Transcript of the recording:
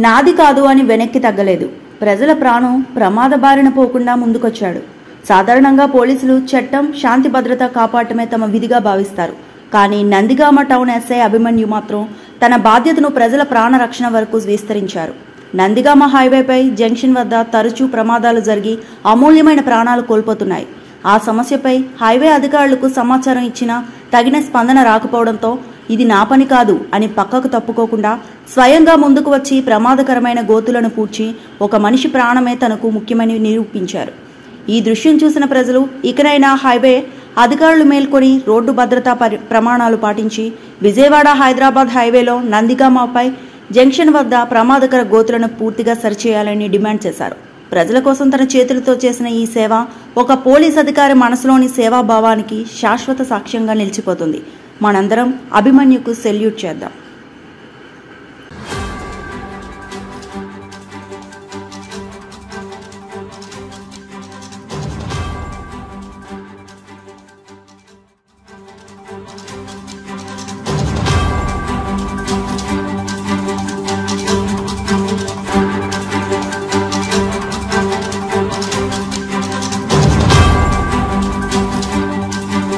నాది కాదు అని వెనక్కి తగ్గలేదు. ప్రజల ప్రాణం ప్రమాద బారిన పోకుండా ముందుకొచ్చాడు. సాధారణంగా పోలీసులు చట్టం, శాంతి భద్రత కాపాడటమే తమ విధిగా భావిస్తారు. కానీ నందిగామ టౌన్ ఎస్ఐ అభిమన్యు మాత్రం తన బాధ్యతను ప్రజల ప్రాణ రక్షణ వరకు విస్తరించారు. నందిగామ హైవేపై జంక్షన్ వద్ద తరచూ ప్రమాదాలు జరిగి అమూల్యమైన ప్రాణాలు కోల్పోతున్నాయి. ఆ సమస్యపై హైవే అధికారులకు సమాచారం ఇచ్చినా తగిన స్పందన రాకపోవడంతో ఇది నా పని కాదు అని పక్కకు తప్పుకోకుండా స్వయంగా ముందుకు వచ్చి ప్రమాదకరమైన గోతులను పూడ్చి ఒక మనిషి ప్రాణమే తనకు ముఖ్యమని నిరూపించారు. ఈ దృశ్యం చూసిన ప్రజలు ఇకనైనా హైవే అధికారులు మేల్కొని రోడ్డు భద్రతా ప్రమాణాలు పాటించి విజయవాడ హైదరాబాద్ హైవేలో నందిగామపై జంక్షన్ వద్ద ప్రమాదకర గోతులను పూర్తిగా సరిచేయాలని డిమాండ్ చేశారు. ప్రజల కోసం తన చేతులతో చేసిన ఈ సేవ ఒక పోలీస్ అధికారి మనసులోని సేవాభావానికి శాశ్వత సాక్ష్యంగా నిలిచిపోతుంది. మనందరం అభిమన్యుకు సెల్యూట్ చేద్దాం.